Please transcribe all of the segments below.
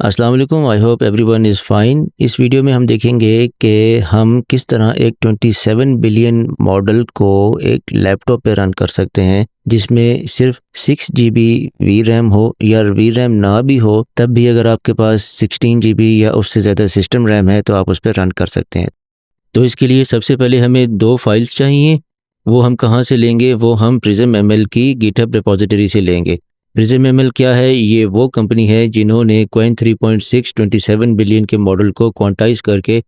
अस्सलाम वालेकुम। I hope everyone is fine. इस वीडियो में हम देखेंगे कि हम किस तरह एक 27 बिलियन मॉडल को एक लैपटॉप पे रन कर सकते हैं जिसमें सिर्फ 6 GB वी रैम हो या वी रैम ना भी हो, तब भी अगर आपके पास 16 GB या उससे ज़्यादा सिस्टम रैम है तो आप उस पर रन कर सकते हैं। तो इसके लिए सबसे पहले हमें 2 फाइल्स चाहिए। वो हम कहाँ से लेंगे? वो हम प्रिज्म एमएल की गिटहब रिपॉजिटरी से लेंगे। प्रिज्म एमएल क्या है? ये वो कंपनी है जिन्होंने क्वाइन 3.6 27 बिलियन के मॉडल को क्वांटाइज करके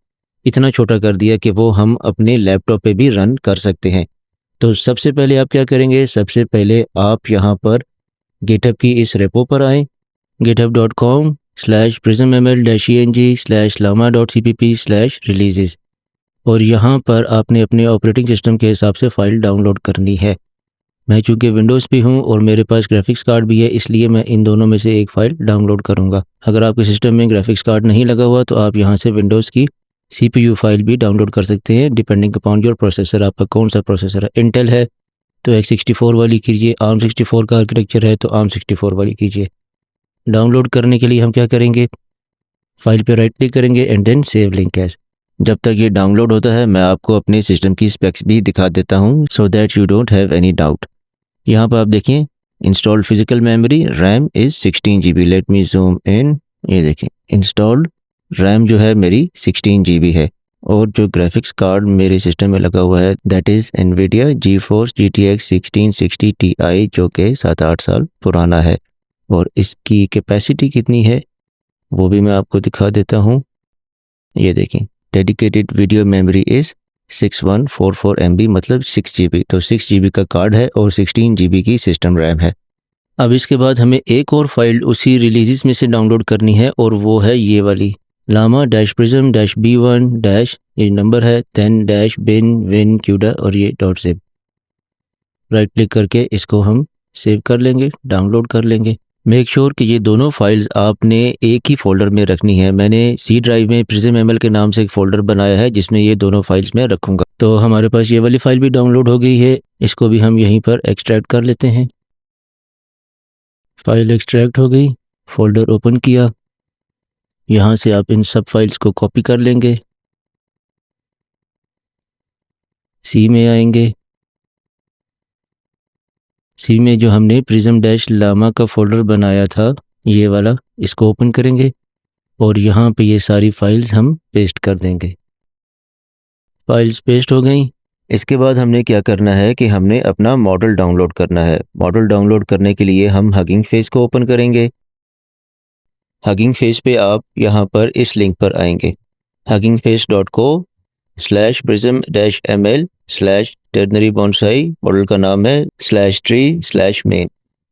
इतना छोटा कर दिया कि वो हम अपने लैपटॉप पे भी रन कर सकते हैं। तो सबसे पहले आप क्या करेंगे? सबसे पहले आप यहाँ पर गिटहब की इस रेपो पर आएँ, github.com/prismeml-eng/llama.cpp/releases, और यहाँ पर आपने अपने ऑपरेटिंग सिस्टम के हिसाब से फ़ाइल डाउनलोड करनी है। मैं चूँकि विंडोज़ पे हूँ और मेरे पास ग्राफिक्स कार्ड भी है, इसलिए मैं इन दोनों में से एक फ़ाइल डाउनलोड करूँगा। अगर आपके सिस्टम में ग्राफिक्स कार्ड नहीं लगा हुआ तो आप यहाँ से विंडोज़ की CPU फ़ाइल भी डाउनलोड कर सकते हैं, डिपेंडिंग अपॉन योर प्रोसेसर। आपका कौन सा प्रोसेसर है? इंटेल है तो x64 वाली कीजिए, ARM 64 का आर्किटेक्चर है तो ARM 64 वाली कीजिए। डाउनलोड करने के लिए हम क्या करेंगे? फाइल पे राइट क्लिक करेंगे and then save link as. जब तक ये डाउनलोड होता है मैं आपको अपने सिस्टम की स्पेक्स भी दिखा देता हूँ so that you don't have any doubt. यहाँ पर आप देखिए, installed physical memory RAM is 16 GB। Let me zoom in. ये देखें, इंस्टॉल्ड रैम जो है मेरी 16 GB है, और जो ग्राफिक्स कार्ड मेरे सिस्टम में लगा हुआ है that is NVIDIA GeForce GTX 1660 Ti, जो कि 7-8 साल पुराना है। और इसकी कैपेसिटी कितनी है वो भी मैं आपको दिखा देता हूँ। ये देखें, dedicated video memory is 6144 MB, मतलब 6 GB। तो 6 GB का कार्ड है और 16 GB की सिस्टम रैम है। अब इसके बाद हमें एक और फाइल उसी रिलीज़ में से डाउनलोड करनी है, और वो है ये वाली llama-prism-b1- ये नंबर है 10-bin-win-cuda, और ये .zip। राइट क्लिक करके इसको हम सेव कर लेंगे, डाउनलोड कर लेंगे। मेक श्योर कि ये दोनों फाइल्स आपने एक ही फ़ोल्डर में रखनी है। मैंने सी ड्राइव में प्रिज्म एमएल के नाम से एक फ़ोल्डर बनाया है जिसमें ये दोनों फाइल्स मैं रखूँगा। तो हमारे पास ये वाली फ़ाइल भी डाउनलोड हो गई है, इसको भी हम यहीं पर एक्सट्रैक्ट कर लेते हैं। फ़ाइल एक्सट्रैक्ट हो गई, फ़ोल्डर ओपन किया, यहाँ से आप इन सब फाइल्स को कॉपी कर लेंगे। सी में आएंगे, सी में जो हमने prism-llama का फ़ोल्डर बनाया था ये वाला, इसको ओपन करेंगे और यहाँ पे ये सारी फाइल्स हम पेस्ट कर देंगे। फाइल्स पेस्ट हो गई। इसके बाद हमने क्या करना है कि हमने अपना मॉडल डाउनलोड करना है। मॉडल डाउनलोड करने के लिए हम हगिंग फेस को ओपन करेंगे। हगिंग फेस पे आप यहाँ पर इस लिंक पर आएंगे, huggingface.co/prism-ml/ternary bonsai, मॉडल का नाम है /tree/main।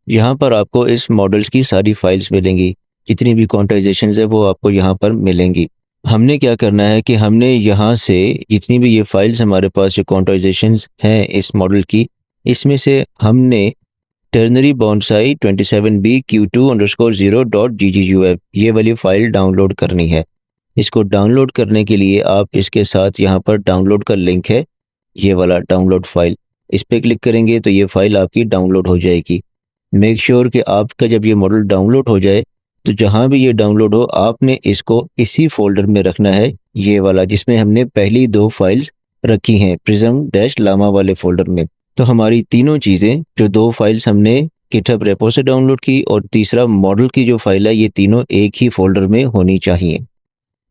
यहाँ पर आपको इस मॉडल्स की सारी फाइल्स मिलेंगी, जितनी भी क्वांटाइजेशंस है वो आपको यहाँ पर मिलेंगी। हमने क्या करना है कि हमने यहाँ से जितनी भी ये फाइल्स हमारे पास जो क्वांटाइजेशंस हैं इस मॉडल की, इसमें से हमने टर्नरी बॉन्साई 27B Q2_0.gguf ये वाली फ़ाइल डाउनलोड करनी है। इसको डाउनलोड करने के लिए आप इसके साथ यहाँ पर डाउनलोड का लिंक है, ये वाला डाउनलोड फ़ाइल, इस पर क्लिक करेंगे तो ये फ़ाइल आपकी डाउनलोड हो जाएगी। मेक श्योर कि आपका जब ये मॉडल डाउनलोड हो जाए तो जहाँ भी ये डाउनलोड हो आपने इसको इसी फोल्डर में रखना है, ये वाला जिसमें हमने पहली 2 फाइल्स रखी हैं prism-llama वाले फ़ोल्डर में। तो हमारी तीनों चीज़ें, जो 2 फाइल्स हमने गिटहब रेपो से डाउनलोड की और तीसरा मॉडल की जो फाइल है, ये तीनों एक ही फ़ोल्डर में होनी चाहिए।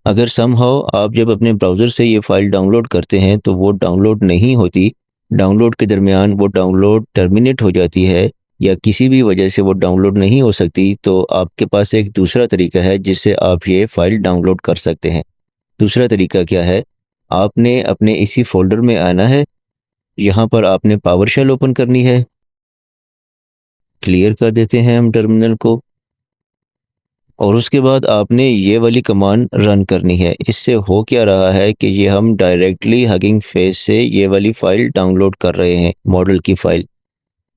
अगर समहाउ आप जब अपने ब्राउज़र से ये फ़ाइल डाउनलोड करते हैं तो वो डाउनलोड नहीं होती, डाउनलोड के दरमियान वो डाउनलोड टर्मिनेट हो जाती है या किसी भी वजह से वो डाउनलोड नहीं हो सकती, तो आपके पास एक दूसरा तरीका है जिससे आप ये फ़ाइल डाउनलोड कर सकते हैं। दूसरा तरीका क्या है? आपने अपने इसी फ़ोल्डर में आना है, यहाँ पर आपने पावरशेल ओपन करनी है। क्लियर कर देते हैं हम टर्मिनल को, और उसके बाद आपने ये वाली कमांड रन करनी है। इससे हो क्या रहा है कि ये हम डायरेक्टली हगिंग फेस से ये वाली फ़ाइल डाउनलोड कर रहे हैं, मॉडल की फ़ाइल।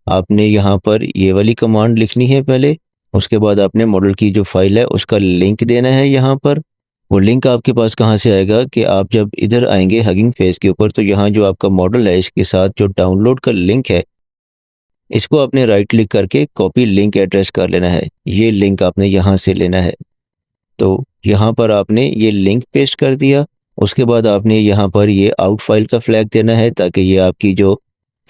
आपने यहाँ पर ये वाली कमांड लिखनी है पहले, उसके बाद आपने मॉडल की जो फ़ाइल है उसका लिंक देना है यहाँ पर। वो लिंक आपके पास कहाँ से आएगा कि आप जब इधर आएंगे हगिंग फेस के ऊपर तो यहाँ जो आपका मॉडल है इसके साथ जो डाउनलोड का लिंक है, इसको आपने राइट क्लिक करके कॉपी लिंक एड्रेस कर लेना है। ये लिंक आपने यहाँ से लेना है। तो यहाँ पर आपने ये लिंक पेस्ट कर दिया। उसके बाद आपने यहाँ पर ये आउट फाइल का फ्लैग देना है ताकि ये आपकी जो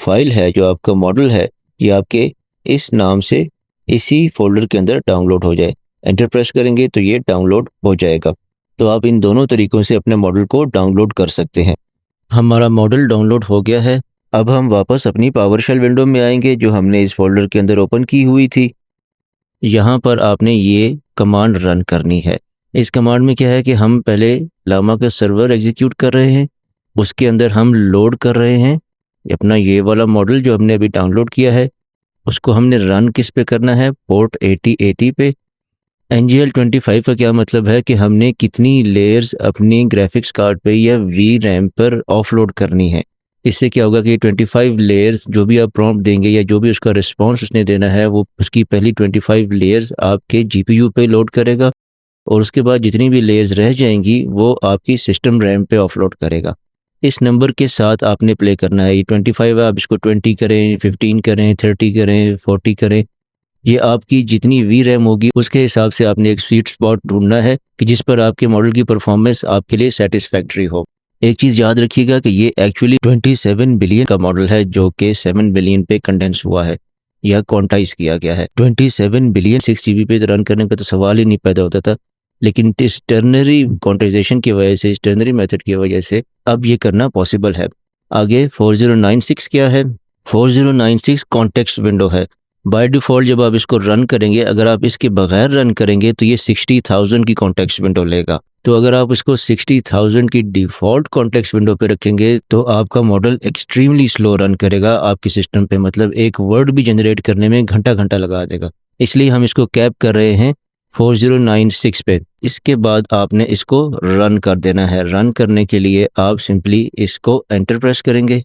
फाइल है, जो आपका मॉडल है, ये आपके इस नाम से इसी फोल्डर के अंदर डाउनलोड हो जाए। एंटर प्रेस करेंगे तो ये डाउनलोड हो जाएगा। तो आप इन दोनों तरीक़ों से अपने मॉडल को डाउनलोड कर सकते हैं। हमारा मॉडल डाउनलोड हो गया है। अब हम वापस अपनी पावरशेल विंडो में आएंगे जो हमने इस फोल्डर के अंदर ओपन की हुई थी। यहाँ पर आपने ये कमांड रन करनी है। इस कमांड में क्या है कि हम पहले लामा का सर्वर एग्जीक्यूट कर रहे हैं, उसके अंदर हम लोड कर रहे हैं अपना ये वाला मॉडल जो हमने अभी डाउनलोड किया है। उसको हमने रन किस पे करना है, पोर्ट 8080 पे। NGL25 का क्या मतलब है कि हमने कितनी लेयर्स अपनी ग्राफिक्स कार्ड पे या VRAM पर ऑफलोड करनी है। इससे क्या होगा कि 25 लेयर्स जो भी आप प्रॉम्प्ट देंगे या जो भी उसका रिस्पांस उसने देना है, वो उसकी पहली 25 लेयर्स आपके GPU पे लोड करेगा और उसके बाद जितनी भी लेयर्स रह जाएंगी वो आपकी सिस्टम रैम पे ऑफलोड करेगा। इस नंबर के साथ आपने प्ले करना है। ये 25 है, आप इसको 20 करें, 15 करें, 30 करें, 40 करें। ये आपकी जितनी VRAM होगी उसके हिसाब से आपने एक स्वीट स्पॉट ढूंढना है कि जिस पर आपके मॉडल की परफॉर्मेंस आपके लिए सेटिस्फैक्ट्री हो। एक चीज़ याद रखिएगा कि ये एक्चुअली 27 बिलियन का मॉडल है जो कि 7 बिलियन पे कंडेंस हुआ है या क्वांटाइज किया गया है। 27 बिलियन 6 GB पे रन करने का तो सवाल ही नहीं पैदा होता था, लेकिन इस टर्नरी क्वांटाइजेशन की वजह से, इस टर्नरी मेथड की वजह से अब ये करना पॉसिबल है। आगे 4096 क्या है? 4096 कॉन्टेक्स्ट विंडो है। बाय डिफ़ॉल्ट जब आप इसको रन करेंगे, अगर आप इसके बगैर रन करेंगे तो ये 60,000 की कॉन्टेक्स्ट विंडो लेगा। तो अगर आप इसको 60,000 की डिफ़ॉल्ट कॉन्टेक्स्ट विंडो पे रखेंगे तो आपका मॉडल एक्सट्रीमली स्लो रन करेगा आपके सिस्टम पे, मतलब एक वर्ड भी जनरेट करने में घंटा घंटा लगा देगा। इसलिए हम इसको कैप कर रहे हैं 4096 पे। इसके बाद आपने इसको रन कर देना है। रन करने के लिए आप सिंपली इसको एंटर प्रेस करेंगे,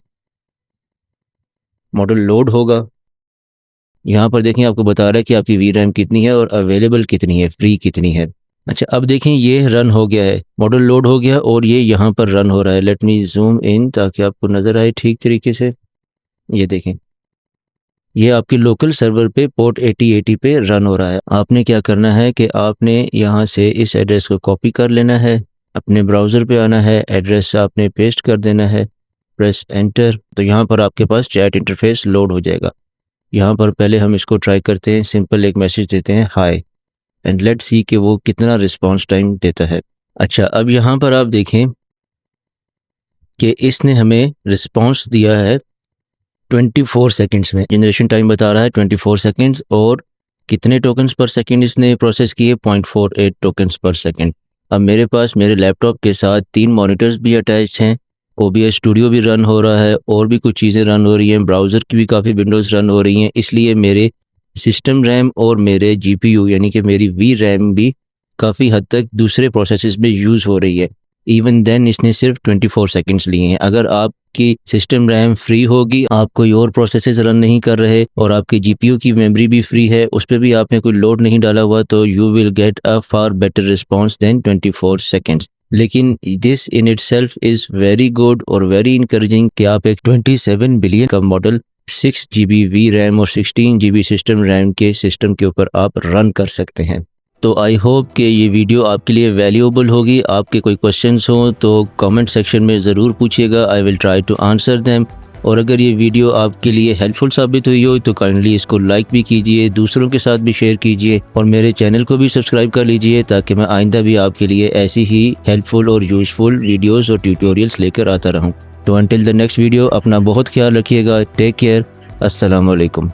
मॉडल लोड होगा। यहाँ पर देखें आपको बता रहा है कि आपकी VRAM कितनी है और अवेलेबल कितनी है, फ्री कितनी है। अच्छा, अब देखें ये रन हो गया है, मॉडल लोड हो गया और ये यहाँ पर रन हो रहा है। लेट मी जूम इन ताकि आपको नज़र आए ठीक तरीके से। ये देखें, ये आपके लोकल सर्वर पे पोर्ट 8080 पे रन हो रहा है। आपने क्या करना है कि आपने यहाँ से इस एड्रेस को कॉपी कर लेना है, अपने ब्राउज़र पे आना है, एड्रेस आपने पेस्ट कर देना है, प्रेस एंटर। तो यहाँ पर आपके पास चैट इंटरफेस लोड हो जाएगा। यहाँ पर पहले हम इसको ट्राई करते हैं, सिंपल एक मैसेज देते हैं हाय, एंड लेट्स सी कि वो कितना रिस्पांस टाइम देता है। अच्छा, अब यहाँ पर आप देखें कि इसने हमें रिस्पांस दिया है 24 सेकंड्स में। जनरेशन टाइम बता रहा है 24 सेकंड्स और कितने टोकन्स पर सेकंड इसने प्रोसेस किए, 0.48 टोकन्स पर सेकंड। अब मेरे पास मेरे लैपटॉप के साथ 3 मॉनिटर्स भी अटैच्ड हैं, OBS स्टूडियो भी रन हो रहा है और भी कुछ चीज़ें रन हो रही हैं, ब्राउज़र की भी काफ़ी विंडोज़ रन हो रही हैं। इसलिए मेरे सिस्टम रैम और मेरे GPU यानी कि मेरी VRAM भी काफ़ी हद तक दूसरे प्रोसेसेस में यूज़ हो रही है। इवन देन इसने सिर्फ 24 सेकंड्स लिए हैं। अगर आपकी सिस्टम रैम फ्री होगी, आप कोई और प्रोसेसेस रन नहीं कर रहे और आपके GPU की मेमोरी भी फ्री है, उस पर भी आपने कोई लोड नहीं डाला हुआ, तो you will get a far better response than 24 seconds. लेकिन this in itself is very good और वेरी इंकरेजिंग कि आप एक 27 बिलियन का मॉडल 6 GB VRAM और 16 GB सिस्टम रैम के सिस्टम के ऊपर आप रन कर सकते हैं। तो आई होप कि ये वीडियो आपके लिए वैल्यूएबल होगी। आपके कोई क्वेश्चंस हों तो कमेंट सेक्शन में ज़रूर पूछिएगा, I will try to answer them. और अगर ये वीडियो आपके लिए हेल्पफुल साबित हुई हो तो काइंडली इसको लाइक भी कीजिए, दूसरों के साथ भी शेयर कीजिए और मेरे चैनल को भी सब्सक्राइब कर लीजिए ताकि मैं आइंदा भी आपके लिए ऐसी ही हेल्पफुल और यूज़फुल वीडियोज़ और ट्यूटोरियल्स लेकर आता रहूँ। तो अंटिल द नेक्स्ट वीडियो, अपना बहुत ख्याल रखिएगा। Take care. अस्सलाम वालेकुम।